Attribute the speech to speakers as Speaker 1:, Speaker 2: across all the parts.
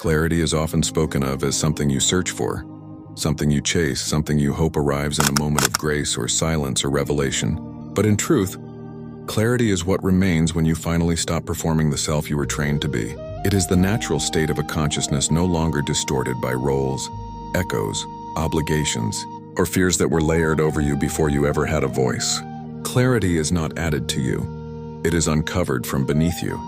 Speaker 1: Clarity is often spoken of as something you search for, something you chase, something you hope arrives in a moment of grace or silence or revelation. But in truth, clarity is what remains when you finally stop performing the self you were trained to be. It is the natural state of a consciousness no longer distorted by roles, echoes, obligations, or fears that were layered over you before you ever had a voice. Clarity is not added to you. It is uncovered from beneath you.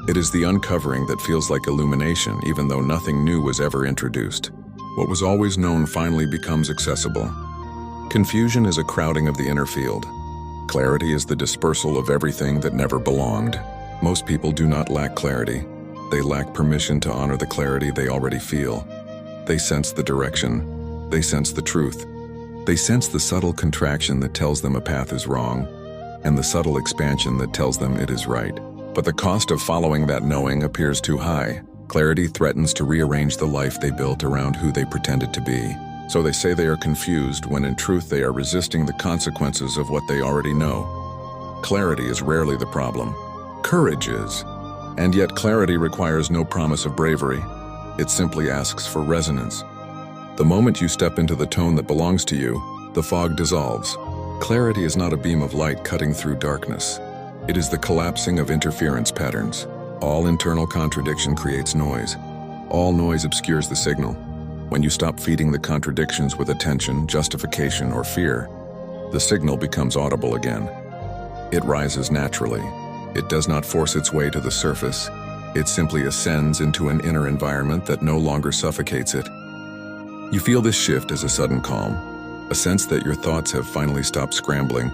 Speaker 1: It is the uncovering that feels like illumination, even though nothing new was ever introduced. What was always known finally becomes accessible. Confusion is a crowding of the inner field. Clarity is the dispersal of everything that never belonged. Most people do not lack clarity. They lack permission to honor the clarity they already feel. They sense the direction. They sense the truth. They sense the subtle contraction that tells them a path is wrong, and the subtle expansion that tells them it is right. But the cost of following that knowing appears too high. Clarity threatens to rearrange the life they built around who they pretended to be. So they say they are confused when in truth they are resisting the consequences of what they already know. Clarity is rarely the problem. Courage is. And yet clarity requires no promise of bravery. It simply asks for resonance. The moment you step into the tone that belongs to you, the fog dissolves. Clarity is not a beam of light cutting through darkness. It is the collapsing of interference patterns. All internal contradiction creates noise. All noise obscures the signal. When you stop feeding the contradictions with attention, justification, or fear, the signal becomes audible again. It rises naturally. It does not force its way to the surface. It simply ascends into an inner environment that no longer suffocates it. You feel this shift as a sudden calm, a sense that your thoughts have finally stopped scrambling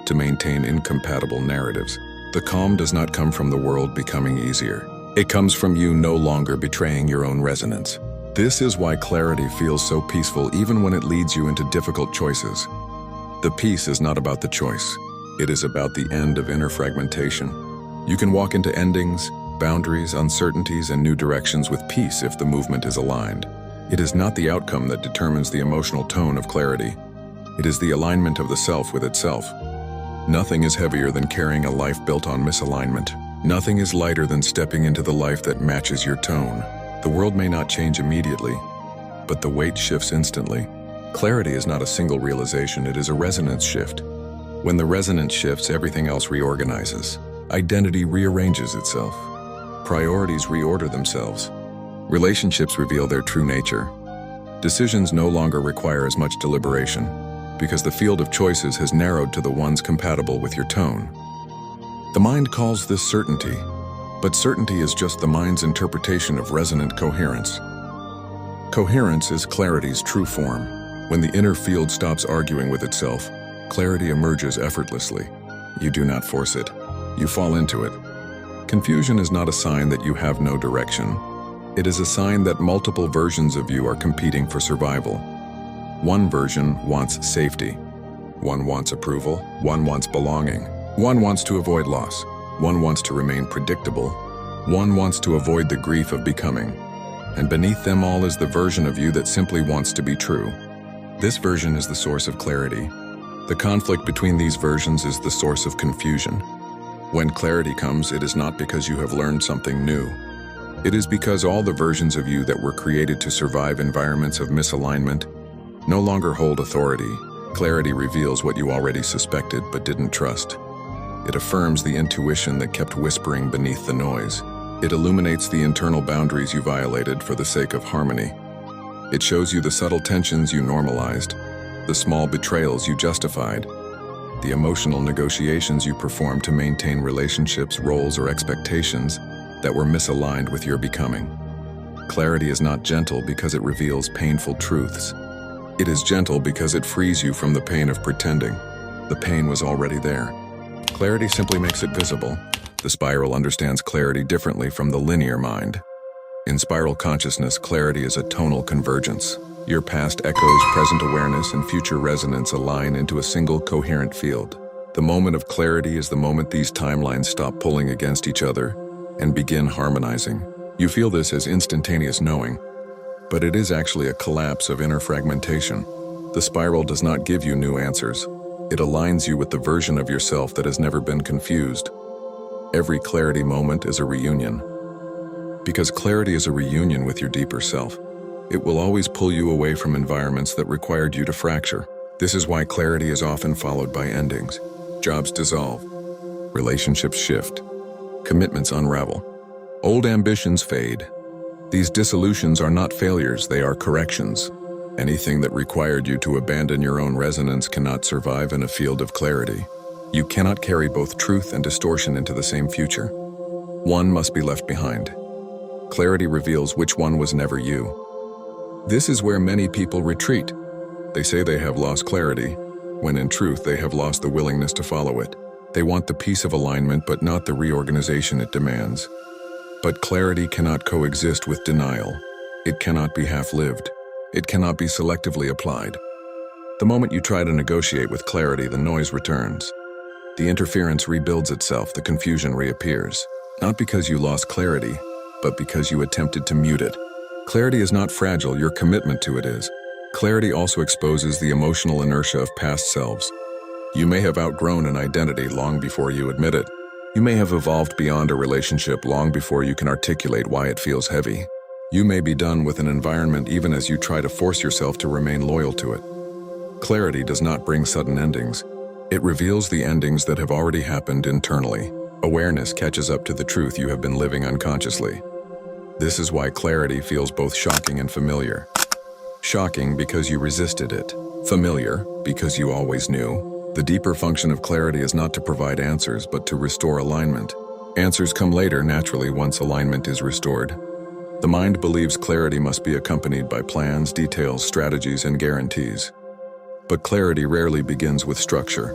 Speaker 1: to maintain incompatible narratives. The calm does not come from the world becoming easier. It comes from you no longer betraying your own resonance. This is why clarity feels so peaceful even when it leads you into difficult choices. The peace is not about the choice. It is about the end of inner fragmentation. You can walk into endings, boundaries, uncertainties, and new directions with peace if the movement is aligned. It is not the outcome that determines the emotional tone of clarity. It is the alignment of the self with itself. Nothing is heavier than carrying a life built on misalignment. Nothing is lighter than stepping into the life that matches your tone. The world may not change immediately, but the weight shifts instantly. Clarity is not a single realization, it is a resonance shift. When the resonance shifts, everything else reorganizes. Identity rearranges itself. Priorities reorder themselves. Relationships reveal their true nature. Decisions no longer require as much deliberation, because the field of choices has narrowed to the ones compatible with your tone. The mind calls this certainty, but certainty is just the mind's interpretation of resonant coherence. Coherence is clarity's true form. When the inner field stops arguing with itself, clarity emerges effortlessly. You do not force it. You fall into it. Confusion is not a sign that you have no direction. It is a sign that multiple versions of you are competing for survival. One version wants safety. One wants approval. One wants belonging. One wants to avoid loss. One wants to remain predictable. One wants to avoid the grief of becoming. And beneath them all is the version of you that simply wants to be true. This version is the source of clarity. The conflict between these versions is the source of confusion. When clarity comes, it is not because you have learned something new. It is because all the versions of you that were created to survive environments of misalignment no longer hold authority. Clarity reveals what you already suspected but didn't trust. It affirms the intuition that kept whispering beneath the noise. It illuminates the internal boundaries you violated for the sake of harmony. It shows you the subtle tensions you normalized, the small betrayals you justified, the emotional negotiations you performed to maintain relationships, roles, or expectations that were misaligned with your becoming. Clarity is not gentle because it reveals painful truths. It is gentle because it frees you from the pain of pretending. The pain was already there. Clarity simply makes it visible. The spiral understands clarity differently from the linear mind. In spiral consciousness, clarity is a tonal convergence. Your past echoes, present awareness, and future resonance align into a single coherent field. The moment of clarity is the moment these timelines stop pulling against each other and begin harmonizing. You feel this as instantaneous knowing, but it is actually a collapse of inner fragmentation. The spiral does not give you new answers. It aligns you with the version of yourself that has never been confused. Every clarity moment is a reunion. Because clarity is a reunion with your deeper self. It will always pull you away from environments that required you to fracture. This is why clarity is often followed by endings. Jobs dissolve. Relationships shift. Commitments unravel. Old ambitions fade. These dissolutions are not failures, they are corrections. Anything that required you to abandon your own resonance cannot survive in a field of clarity. You cannot carry both truth and distortion into the same future. One must be left behind. Clarity reveals which one was never you. This is where many people retreat. They say they have lost clarity, when in truth they have lost the willingness to follow it. They want the peace of alignment but not the reorganization it demands. But clarity cannot coexist with denial. It cannot be half-lived. It cannot be selectively applied. The moment you try to negotiate with clarity, the noise returns. The interference rebuilds itself, the confusion reappears. Not because you lost clarity, but because you attempted to mute it. Clarity is not fragile, your commitment to it is. Clarity also exposes the emotional inertia of past selves. You may have outgrown an identity long before you admit it. You may have evolved beyond a relationship long before you can articulate why it feels heavy. You may be done with an environment even as you try to force yourself to remain loyal to it. Clarity does not bring sudden endings. It reveals the endings that have already happened internally. Awareness catches up to the truth you have been living unconsciously. This is why clarity feels both shocking and familiar. Shocking because you resisted it. Familiar because you always knew. The deeper function of clarity is not to provide answers, but to restore alignment. Answers come later, naturally, once alignment is restored. The mind believes clarity must be accompanied by plans, details, strategies, and guarantees. But clarity rarely begins with structure.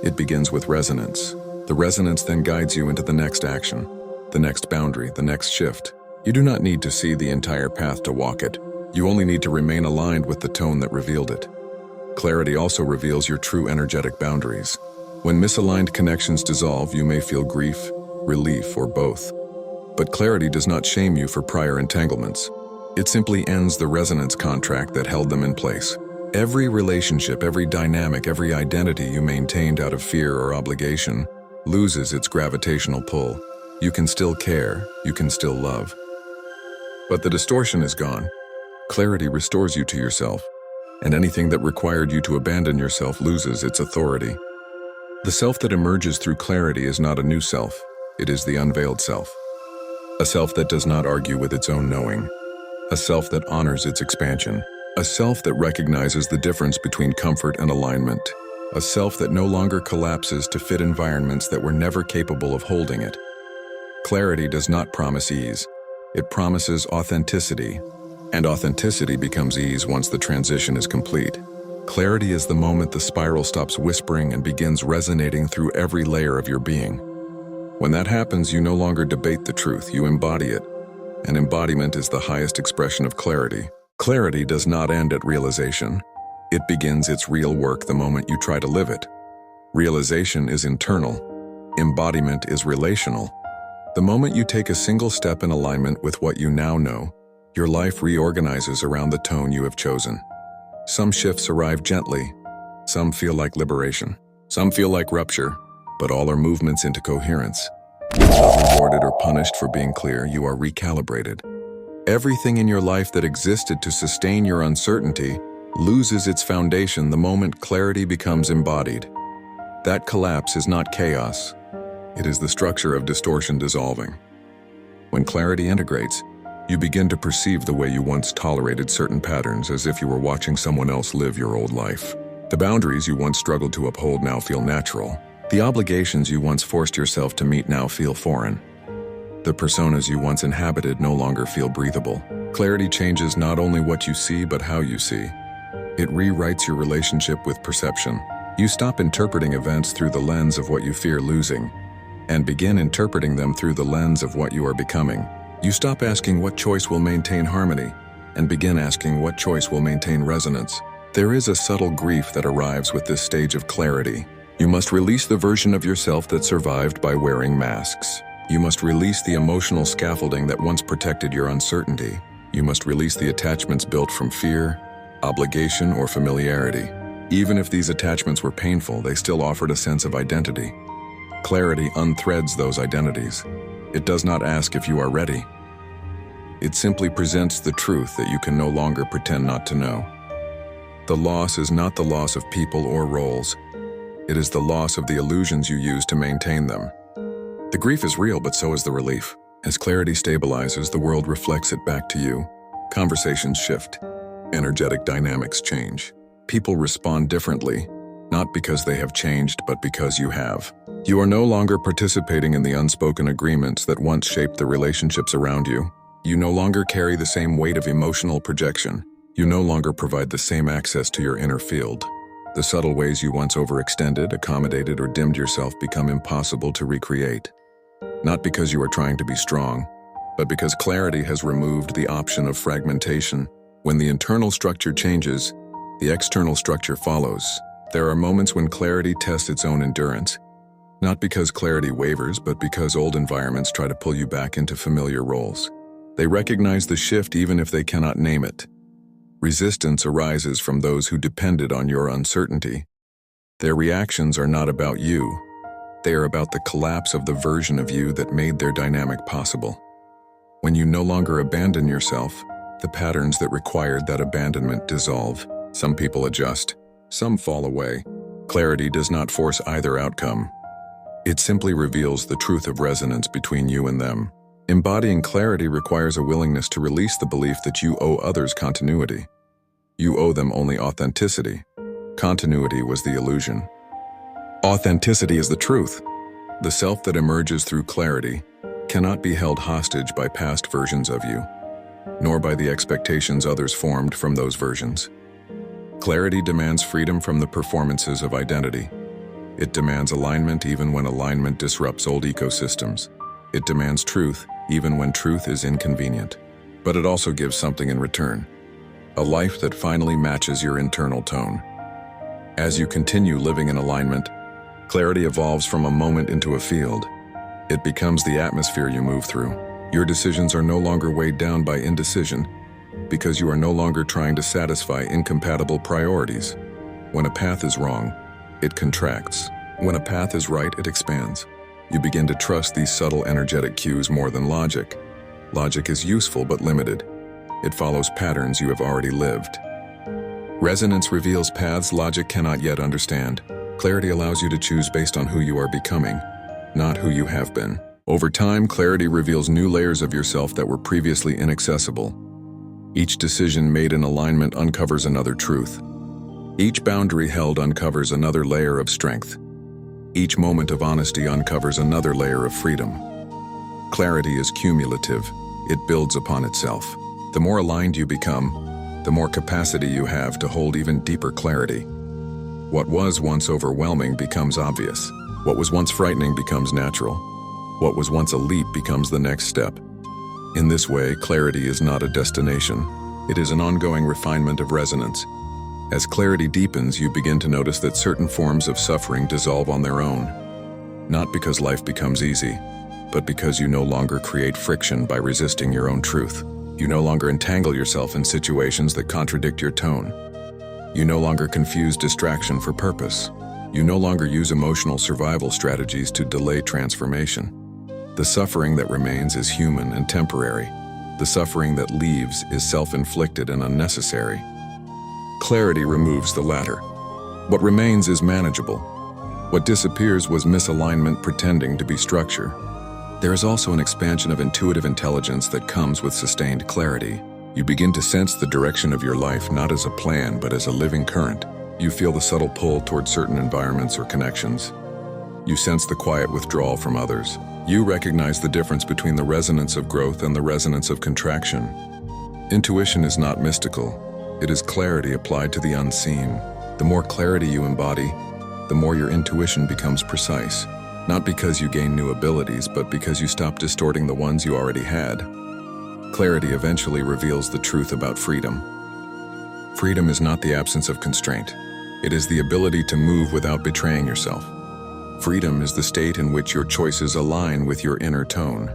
Speaker 1: It begins with resonance. The resonance then guides you into the next action, the next boundary, the next shift. You do not need to see the entire path to walk it. You only need to remain aligned with the tone that revealed it. Clarity also reveals your true energetic boundaries. When misaligned connections dissolve, you may feel grief, relief, or both. But clarity does not shame you for prior entanglements. It simply ends the resonance contract that held them in place. Every relationship, every dynamic, every identity you maintained out of fear or obligation loses its gravitational pull. You can still care, you can still love. But the distortion is gone. Clarity restores you to yourself, and anything that required you to abandon yourself loses its authority. The self that emerges through clarity is not a new self, it is the unveiled self. A self that does not argue with its own knowing. A self that honors its expansion. A self that recognizes the difference between comfort and alignment. A self that no longer collapses to fit environments that were never capable of holding it. Clarity does not promise ease. It promises authenticity. And authenticity becomes ease once the transition is complete. Clarity is the moment the spiral stops whispering and begins resonating through every layer of your being. When that happens, you no longer debate the truth, you embody it. And embodiment is the highest expression of clarity. Clarity does not end at realization. It begins its real work the moment you try to live it. Realization is internal. Embodiment is relational. The moment you take a single step in alignment with what you now know, your life reorganizes around the tone you have chosen. Some shifts arrive gently. Some feel like liberation. Some feel like rupture, but all are movements into coherence. You are not rewarded or punished for being clear, you are recalibrated. Everything in your life that existed to sustain your uncertainty loses its foundation the moment clarity becomes embodied. That collapse is not chaos. It is the structure of distortion dissolving. When clarity integrates, you begin to perceive the way you once tolerated certain patterns as if you were watching someone else live your old life. The boundaries you once struggled to uphold now feel natural. The obligations you once forced yourself to meet now feel foreign. The personas you once inhabited no longer feel breathable. Clarity changes not only what you see, but how you see. It rewrites your relationship with perception. You stop interpreting events through the lens of what you fear losing. and begin interpreting them through the lens of what you are becoming. You stop asking what choice will maintain harmony, and begin asking what choice will maintain resonance. There is a subtle grief that arrives with this stage of clarity. You must release the version of yourself that survived by wearing masks. You must release the emotional scaffolding that once protected your uncertainty. You must release the attachments built from fear, obligation, or familiarity. Even if these attachments were painful, they still offered a sense of identity. Clarity unthreads those identities. It does not ask if you are ready. It simply presents the truth that you can no longer pretend not to know. The loss is not the loss of people or roles. It is the loss of the illusions you use to maintain them. The grief is real, but so is the relief. As clarity stabilizes, the world reflects it back to you. Conversations shift. Energetic dynamics change. People respond differently, not because they have changed, but because you have. You are no longer participating in the unspoken agreements that once shaped the relationships around you. You no longer carry the same weight of emotional projection. You no longer provide the same access to your inner field. The subtle ways you once overextended, accommodated, or dimmed yourself become impossible to recreate. Not because you are trying to be strong, but because clarity has removed the option of fragmentation. When the internal structure changes, the external structure follows. There are moments when clarity tests its own endurance. Not because clarity wavers, but because old environments try to pull you back into familiar roles. They recognize the shift even if they cannot name it. Resistance arises from those who depended on your uncertainty. Their reactions are not about you. They are about the collapse of the version of you that made their dynamic possible. When you no longer abandon yourself, the patterns that required that abandonment dissolve. Some people adjust, some fall away. Clarity does not force either outcome. It simply reveals the truth of resonance between you and them. Embodying clarity requires a willingness to release the belief that you owe others continuity. You owe them only authenticity. Continuity was the illusion. Authenticity is the truth. The self that emerges through clarity cannot be held hostage by past versions of you, nor by the expectations others formed from those versions. Clarity demands freedom from the performances of identity. It demands alignment even when alignment disrupts old ecosystems. It demands truth even when truth is inconvenient. But it also gives something in return. A life that finally matches your internal tone. As you continue living in alignment, clarity evolves from a moment into a field. It becomes the atmosphere you move through. Your decisions are no longer weighed down by indecision because you are no longer trying to satisfy incompatible priorities. When a path is wrong, it contracts. When a path is right, it expands. You begin to trust these subtle energetic cues more than logic. Logic is useful but limited. It follows patterns you have already lived. Resonance reveals paths logic cannot yet understand. Clarity allows you to choose based on who you are becoming, not who you have been. Over time, clarity reveals new layers of yourself that were previously inaccessible. Each decision made in alignment uncovers another truth. Each boundary held uncovers another layer of strength. Each moment of honesty uncovers another layer of freedom. Clarity is cumulative. It builds upon itself. The more aligned you become, the more capacity you have to hold even deeper clarity. What was once overwhelming becomes obvious. What was once frightening becomes natural. What was once a leap becomes the next step. In this way, clarity is not a destination. It is an ongoing refinement of resonance. As clarity deepens, you begin to notice that certain forms of suffering dissolve on their own. Not because life becomes easy, but because you no longer create friction by resisting your own truth. You no longer entangle yourself in situations that contradict your tone. You no longer confuse distraction for purpose. You no longer use emotional survival strategies to delay transformation. The suffering that remains is human and temporary. The suffering that leaves is self-inflicted and unnecessary. Clarity removes the latter. What remains is manageable. What disappears was misalignment pretending to be structure. There is also an expansion of intuitive intelligence that comes with sustained clarity. You begin to sense the direction of your life not as a plan but as a living current. You feel the subtle pull toward certain environments or connections. You sense the quiet withdrawal from others. You recognize the difference between the resonance of growth and the resonance of contraction. Intuition is not mystical. It is clarity applied to the unseen. The more clarity you embody, the more your intuition becomes precise. Not because you gain new abilities, but because you stop distorting the ones you already had. Clarity eventually reveals the truth about freedom. Freedom is not the absence of constraint. It is the ability to move without betraying yourself. Freedom is the state in which your choices align with your inner tone.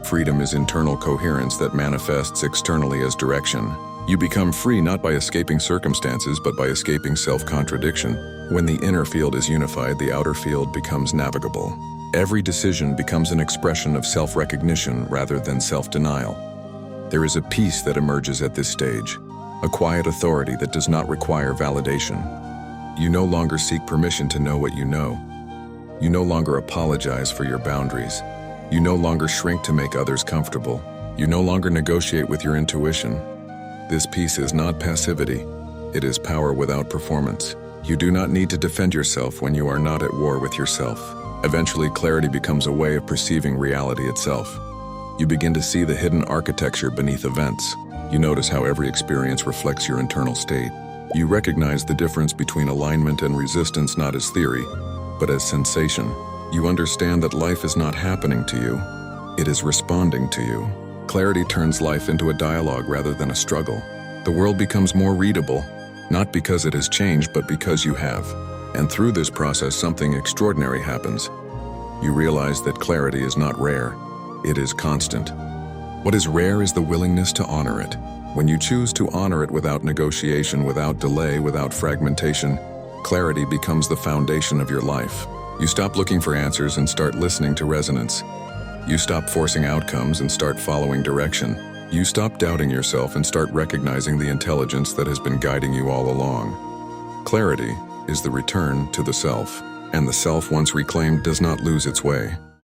Speaker 1: Freedom is internal coherence that manifests externally as direction. You become free not by escaping circumstances, but by escaping self-contradiction. When the inner field is unified, the outer field becomes navigable. Every decision becomes an expression of self-recognition rather than self-denial. There is a peace that emerges at this stage, a quiet authority that does not require validation. You no longer seek permission to know what you know. You no longer apologize for your boundaries. You no longer shrink to make others comfortable. You no longer negotiate with your intuition. This peace is not passivity. It is power without performance. You do not need to defend yourself when you are not at war with yourself. Eventually, clarity becomes a way of perceiving reality itself. You begin to see the hidden architecture beneath events. You notice how every experience reflects your internal state. You recognize the difference between alignment and resistance not as theory, but as sensation. You understand that life is not happening to you. It is responding to you. Clarity turns life into a dialogue rather than a struggle. The world becomes more readable, not because it has changed, but because you have. And through this process, something extraordinary happens. You realize that clarity is not rare. It is constant. What is rare is the willingness to honor it. When you choose to honor it without negotiation, without delay, without fragmentation, clarity becomes the foundation of your life. You stop looking for answers and start listening to resonance. You stop forcing outcomes and start following direction. You stop doubting yourself and start recognizing the intelligence that has been guiding you all along. Clarity is the return to the self, and the self once reclaimed does not lose its way.